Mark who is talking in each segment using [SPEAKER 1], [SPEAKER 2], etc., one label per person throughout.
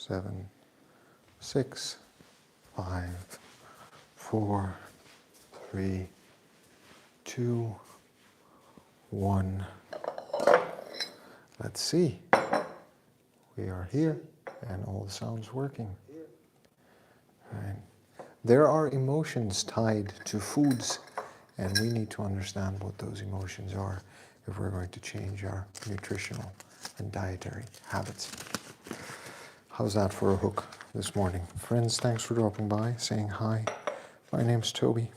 [SPEAKER 1] 7, 6, 5, 4, 3, 2, 1. Let's see. We are here and all the sounds working. Right. There are emotions tied to foods, and we need to understand what those emotions are if we're going to change our nutritional and dietary habits. How's that for a hook this morning? Friends, thanks for dropping by, saying hi. My name's Toby.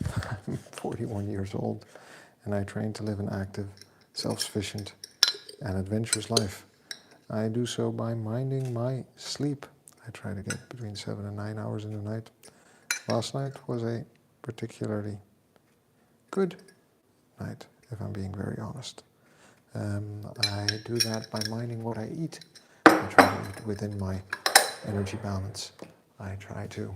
[SPEAKER 1] I'm 41 years old, and I train to live an active, self-sufficient, and adventurous life. I do so by minding my sleep. I try to get between 7 and 9 hours in the night. Last night was a particularly good night, if I'm being very honest. I do that by minding what I eat. I try to eat within my energy balance. I try to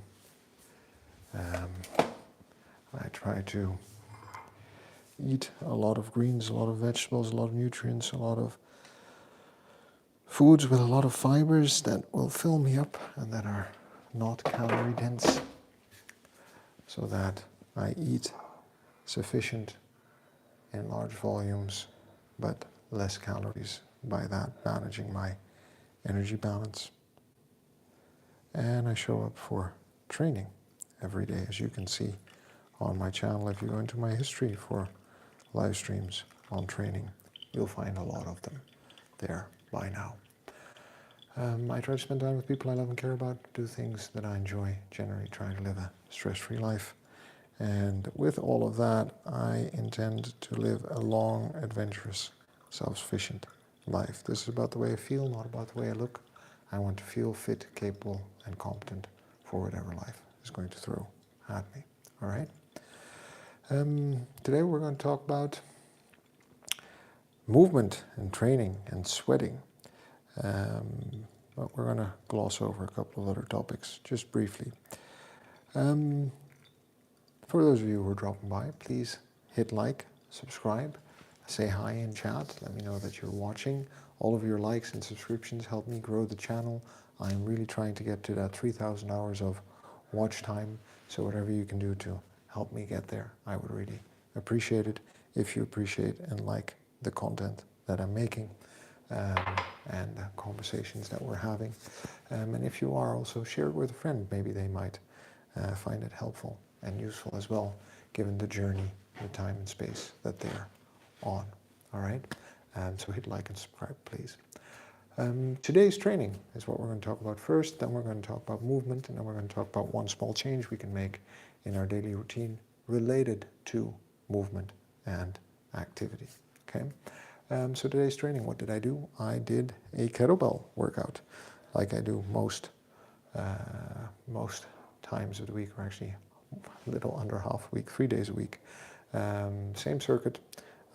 [SPEAKER 1] eat a lot of greens, a lot of vegetables, a lot of nutrients, a lot of foods with a lot of fibers that will fill me up and that are not calorie dense, so that I eat sufficient in large volumes but less calories, by that managing my energy balance. And I show up for training every day, as you can see on my channel. If you go into my history for live streams on training, you'll find a lot of them there by now. I try to spend time with people I love and care about, do things that I enjoy, generally trying to live a stress-free life. And with all of that, I intend to live a long, adventurous, self-sufficient life. This is about the way I feel, not about the way I look. I want to feel fit, capable, and competent for whatever life is going to throw at me. All right? Today we're going to talk about movement and training and sweating. But we're going to gloss over a couple of other topics just briefly. For those of you who are dropping by, please hit like, subscribe, say hi in chat, let me know that you're watching. All of your likes and subscriptions help me grow the channel. I'm really trying to get to that 3,000 hours of watch time, so whatever you can do to help me get there, I would really appreciate it if you appreciate and like the content that I'm making. And the conversations that we're having. And if you are, also share it with a friend. Maybe they might find it helpful and useful as well, given the journey, the time and space that they're on. All right? So hit like and subscribe, please. Today's training is what we're going to talk about first. Then we're going to talk about movement, and then we're going to talk about one small change we can make in our daily routine related to movement and activity. Okay? So today's training, what did I do? I did a kettlebell workout, like I do most times of the week, or actually a little under half a week, 3 days a week. Same circuit.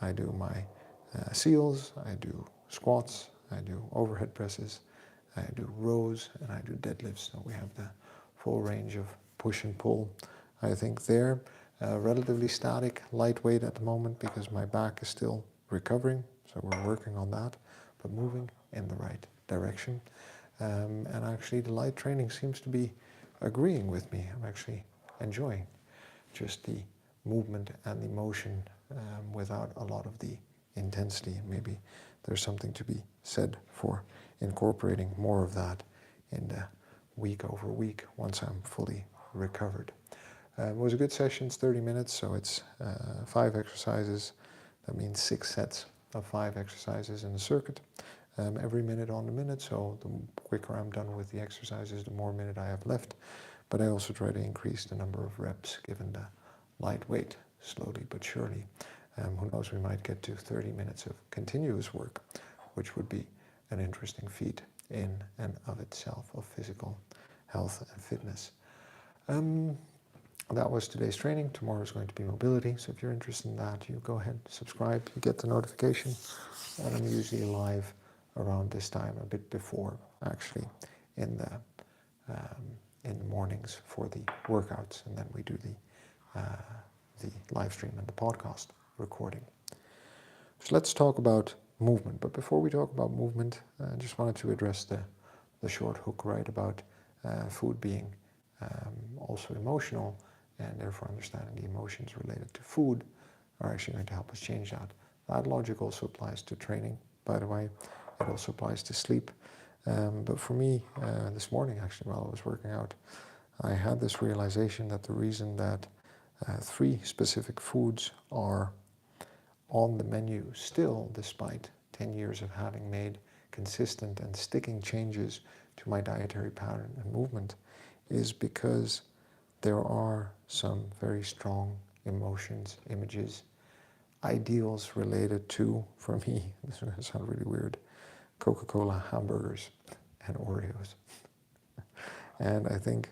[SPEAKER 1] I do my seals, I do squats, I do overhead presses, I do rows, and I do deadlifts. So we have the full range of push and pull. I think they're relatively static, lightweight at the moment because my back is still recovering. So we're working on that, but moving in the right direction. And actually the light training seems to be agreeing with me. I'm actually enjoying just the movement and the motion without a lot of the intensity. Maybe there's something to be said for incorporating more of that in the week over week once I'm fully recovered. It was a good session, it's 30 minutes, so it's 5 exercises. That means 6 sets of 5 exercises in the circuit, every minute on the minute, so the quicker I'm done with the exercises, the more minute I have left. But I also try to increase the number of reps given the lightweight, slowly but surely. Who knows, we might get to 30 minutes of continuous work, which would be an interesting feat in and of itself of physical health and fitness. That was today's training. Tomorrow is going to be mobility. So if you're interested in that, you go ahead, subscribe, you get the notification. And I'm usually live around this time, a bit before, actually, in the mornings for the workouts. And then we do the live stream and the podcast recording. So let's talk about movement. But before we talk about movement, I just wanted to address the the short hook, right, about food being also emotional, and therefore understanding the emotions related to food are actually going to help us change that. That logic also applies to training, by the way. It also applies to sleep. But for me, this morning, actually, while I was working out, I had this realization that the reason that 3 specific foods are on the menu still, despite 10 years of having made consistent and sticking changes to my dietary pattern and movement, is because there are some very strong emotions, images, ideals related to, for me, this is going to sound really weird, Coca-Cola, hamburgers, and Oreos. And I think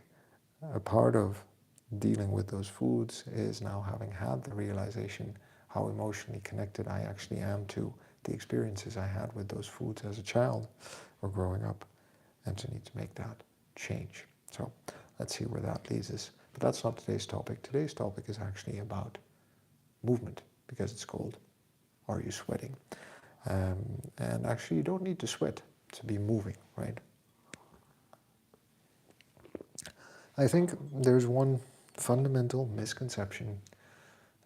[SPEAKER 1] a part of dealing with those foods is now having had the realization how emotionally connected I actually am to the experiences I had with those foods as a child or growing up, and to need to make that change. So let's see where that leads us. But that's not today's topic. Today's topic is actually about movement, because it's called Are You Sweating? And actually you don't need to sweat to be moving, right? I think there's one fundamental misconception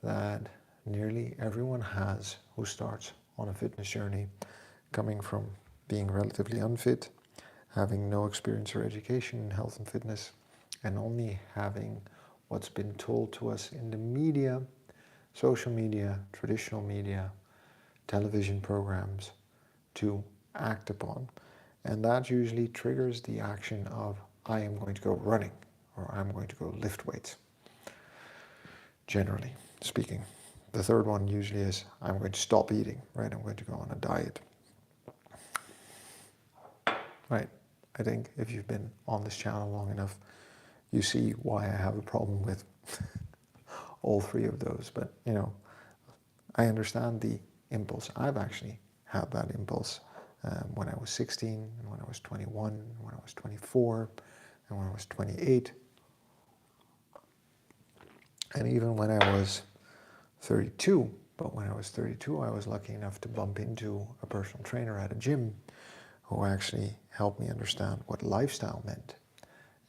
[SPEAKER 1] that nearly everyone has who starts on a fitness journey, coming from being relatively unfit, having no experience or education in health and fitness, and only having what's been told to us in the media, social media, traditional media, television programs to act upon. And that usually triggers the action of, I am going to go running, or I'm going to go lift weights, generally speaking. The third one usually is, I'm going to stop eating, right? I'm going to go on a diet. Right. I think if you've been on this channel long enough, you see why I have a problem with all 3 of those. But, you know, I understand the impulse. I've actually had that impulse when I was 16, and when I was 21, and when I was 24, and when I was 28. And even when I was 32. But when I was 32, I was lucky enough to bump into a personal trainer at a gym who actually helped me understand what lifestyle meant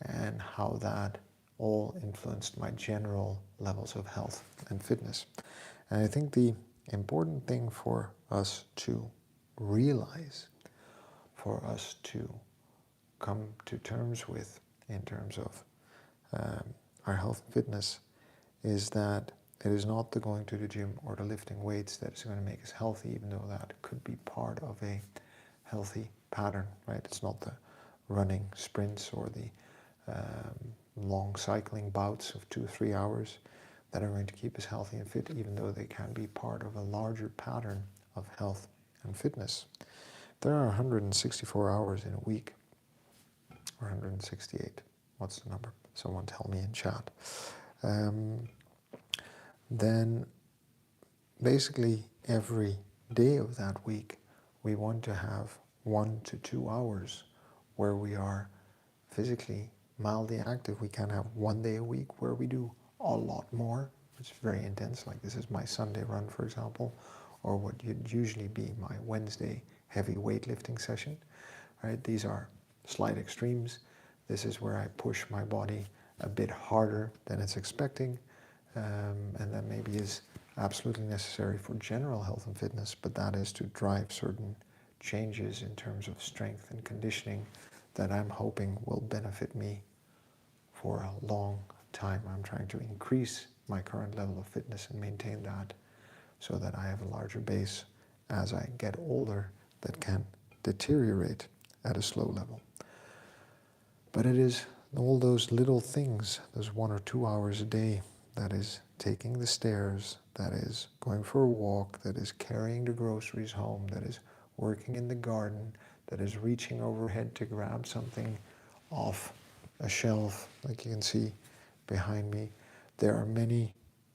[SPEAKER 1] and how that all influenced my general levels of health and fitness. And I think the important thing for us to realize, for us to come to terms with in terms of our health and fitness, is that it is not the going to the gym or the lifting weights that is going to make us healthy, even though that could be part of a healthy pattern, right? It's not the running sprints or the long cycling bouts of 2 or 3 hours that are going to keep us healthy and fit, even though they can be part of a larger pattern of health and fitness. There are 164 hours in a week, or 168. What's the number? Someone tell me in chat. Then basically every day of that week, we want to have 1 to 2 hours where we are physically mildly active. We can have 1 day a week where we do a lot more, which is very intense. Like this is my Sunday run, for example, or what would usually be my Wednesday heavy weightlifting session, right? These are slight extremes. This is where I push my body a bit harder than it's expecting, and that maybe is absolutely necessary for general health and fitness, but that is to drive certain changes in terms of strength and conditioning that I'm hoping will benefit me for a long time. I'm trying to increase my current level of fitness and maintain that so that I have a larger base as I get older that can deteriorate at a slow level. But it is all those little things, those 1 or 2 hours a day, that is taking the stairs, that is going for a walk, that is carrying the groceries home, that is working in the garden, that is reaching overhead to grab something off a shelf, like you can see behind me. There are many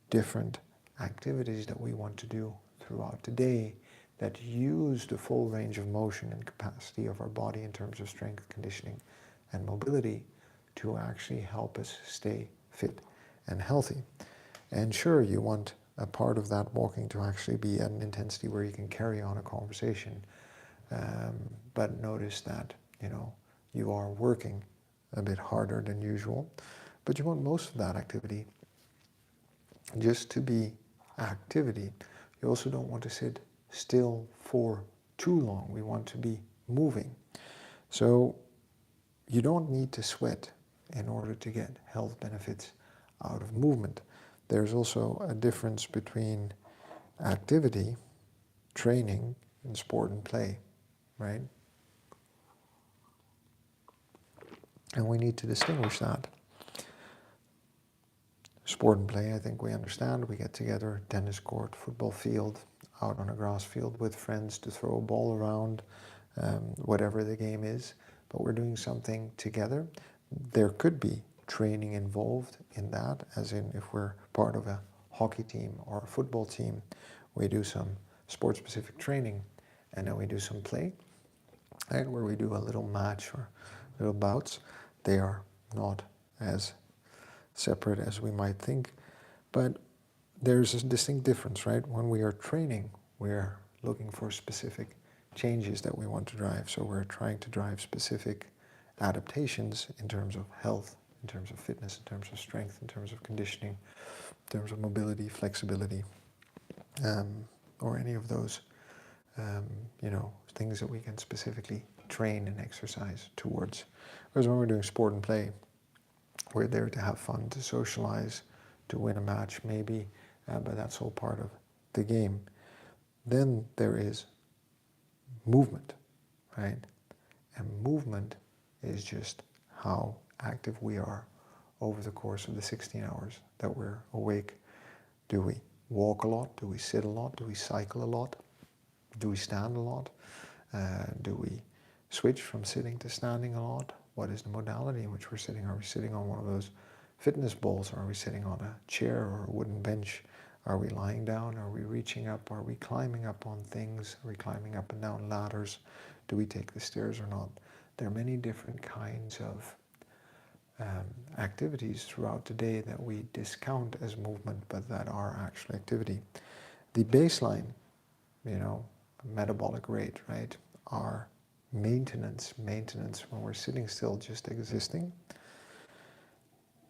[SPEAKER 1] different activities that we want to do throughout the day that use the full range of motion and capacity of our body in terms of strength, conditioning, and mobility to actually help us stay fit and healthy. And sure, you want a part of that walking to actually be at an intensity where you can carry on a conversation. But notice that, you know, you are working a bit harder than usual, but you want most of that activity just to be activity. You also don't want to sit still for too long. We want to be moving. So you don't need to sweat in order to get health benefits out of movement. There's also a difference between activity, training, and sport and play, right? And we need to distinguish that. Sport and play, I think we understand. We get together, tennis court, football field, out on a grass field with friends to throw a ball around, whatever the game is. But we're doing something together. There could be training involved in that, as in if we're part of a hockey team or a football team, we do some sport-specific training, and then we do some play, right, where we do a little match or little bouts. They are not as separate as we might think, but there's a distinct difference, right? When we are training, we're looking for specific changes that we want to drive. So we're trying to drive specific adaptations in terms of health, in terms of fitness, in terms of strength, in terms of conditioning, in terms of mobility, flexibility, or any of those, things that we can specifically train and exercise towards. Whereas when we're doing sport and play, we're there to have fun, to socialize, to win a match maybe, but that's all part of the game. Then there is movement, right? And movement is just how active we are over the course of the 16 hours that we're awake. Do we walk a lot? Do we sit a lot? Do we cycle a lot? Do we stand a lot? Do we switch from sitting to standing a lot? What is the modality in which we're sitting? Are we sitting on one of those fitness balls? Are we sitting on a chair or a wooden bench? Are we lying down? Are we reaching up? Are we climbing up on things? Are we climbing up and down ladders? Do we take the stairs or not? There are many different kinds of activities throughout the day that we discount as movement, but that are actual activity. The baseline, metabolic rate, right? Our maintenance when we're sitting still just existing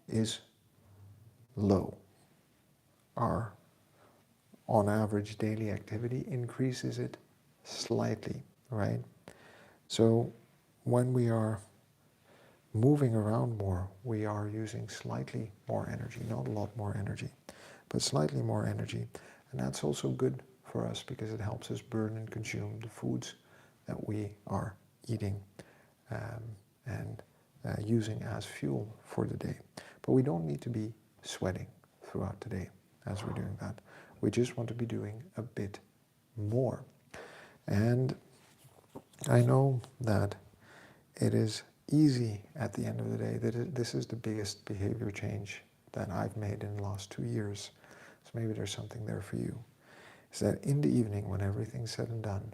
[SPEAKER 1] is low. Our on average daily activity increases it slightly, right? So when we are moving around more, we are using slightly more energy, not a lot more energy, but slightly more energy. And that's also good for us because it helps us burn and consume the foods that we are eating and using as fuel for the day. But we don't need to be sweating throughout the day as we're doing that. We just want to be doing a bit more. And I know that it is easy at the end of the day. This is the biggest behavior change that I've made in the last 2 years. So maybe there's something there for you. Is that in the evening, when everything's said and done,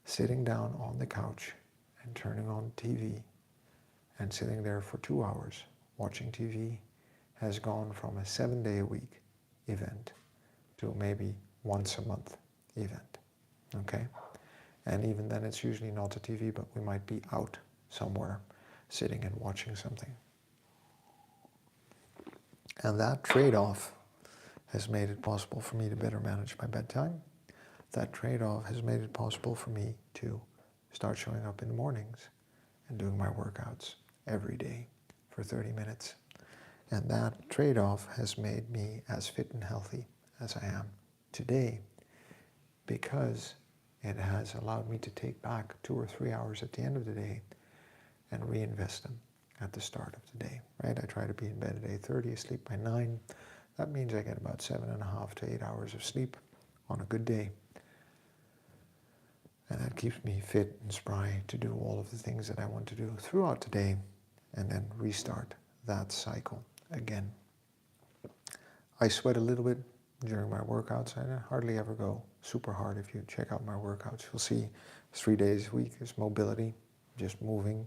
[SPEAKER 1] sitting down on the couch and turning on TV and sitting there for 2 hours watching TV has gone from a 7-day-a-week event to maybe once a month event, okay? And even then it's usually not a TV, but we might be out somewhere sitting and watching something. And that trade-off has made it possible for me to better manage my bedtime. That trade-off has made it possible for me to start showing up in the mornings and doing my workouts every day for 30 minutes. And that trade-off has made me as fit and healthy as I am today, because it has allowed me to take back 2 or 3 hours at the end of the day and reinvest them at the start of the day, right? I try to be in bed at 8:30, sleep by 9. That means I get about 7.5 to 8 hours of sleep on a good day. And that keeps me fit and spry to do all of the things that I want to do throughout the day and then restart that cycle again. I sweat a little bit during my workouts. I hardly ever go super hard. If you check out my workouts, you'll see 3 days a week is mobility, just moving.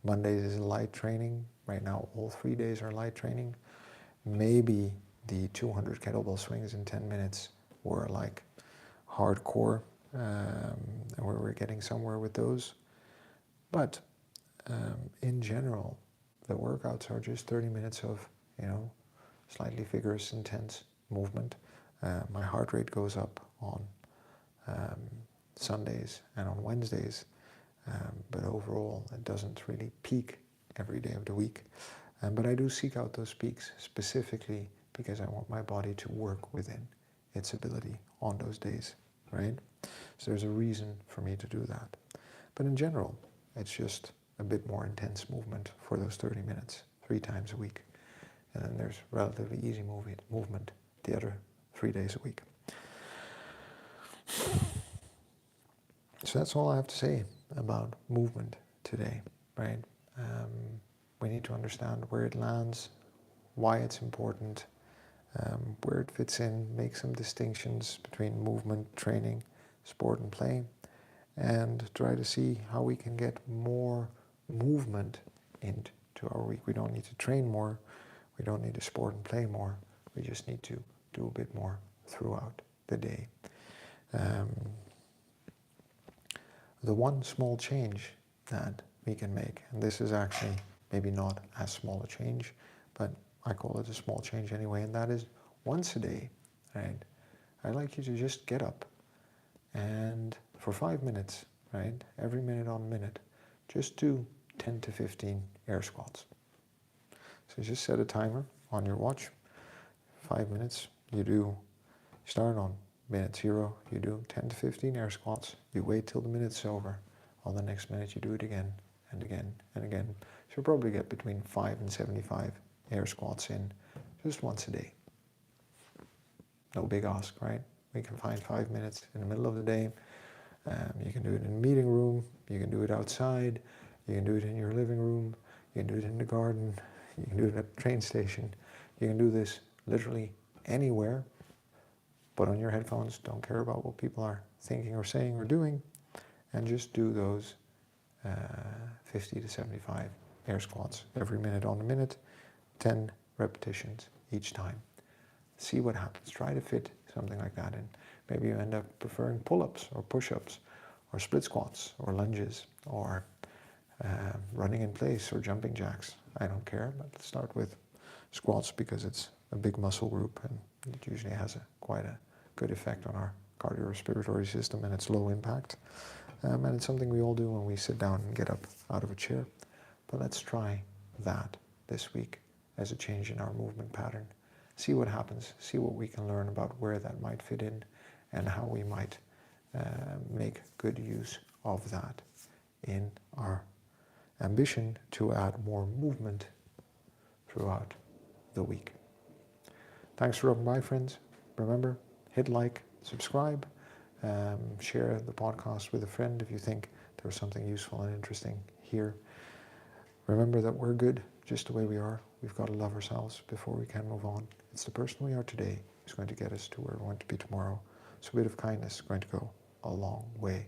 [SPEAKER 1] Mondays is light training. Right now, all 3 days are light training. Maybe the 200 kettlebell swings in 10 minutes were like hardcore, and we were getting somewhere with those. But in general, the workouts are just 30 minutes of, slightly vigorous, intense movement. My heart rate goes up on Sundays and on Wednesdays, but overall it doesn't really peak every day of the week. But I do seek out those peaks specifically because I want my body to work within its ability on those days, right? So there's a reason for me to do that. But in general, it's just a bit more intense movement for those 30 minutes, 3 times a week. And then there's relatively easy movement the other 3 days a week. So that's all I have to say about movement today, right? We need to understand where it lands, why it's important, where it fits in, make some distinctions between movement, training, sport and play, and try to see how we can get more movement into our week. We don't need to train more, we don't need to sport and play more, we just need to do a bit more throughout the day. The one small change that we can make, and this is actually maybe not as small a change, but I call it a small change anyway, and that is once a day, right? I'd like you to just get up and for 5 minutes, right, every minute on minute, just do 10 to 15 air squats. So just set a timer on your watch, 5 minutes, you start on minute 0, you do 10 to 15 air squats, you wait till the minute's over, on the next minute you do it again and again and again. So you'll probably get between 5 and 75 air squats in just once a day. No big ask, right? We can find 5 minutes in the middle of the day. You can do it in a meeting room, you can do it outside, you can do it in your living room, you can do it in the garden, you can do it at the train station. You can do this literally anywhere. Put on your headphones, don't care about what people are thinking or saying or doing, and just do those 50 to 75 air squats every minute on the minute, 10 repetitions each time. See what happens. Try to fit something like that in. Maybe you end up preferring pull-ups or push-ups or split squats or lunges or running in place or jumping jacks. I don't care, but let's start with squats because it's a big muscle group and it usually has quite a good effect on our cardiorespiratory system, and it's low impact. And it's something we all do when we sit down and get up out of a chair. But let's try that this week as a change in our movement pattern. See what happens, see what we can learn about where that might fit in and how we might make good use of that in our ambition to add more movement throughout the week. Thanks for dropping by, friends. Remember, hit like, subscribe, share the podcast with a friend if you think there was something useful and interesting here. Remember that we're good just the way we are. We've got to love ourselves before we can move on. It's the person we are today who's going to get us to where we want to be tomorrow. So a bit of kindness is going to go a long way.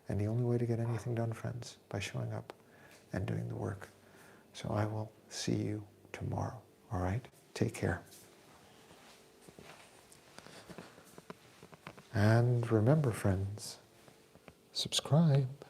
[SPEAKER 1] And the only way to get anything done, friends, by showing up and doing the work. So I will see you tomorrow. All right? Take care. And remember, friends, subscribe.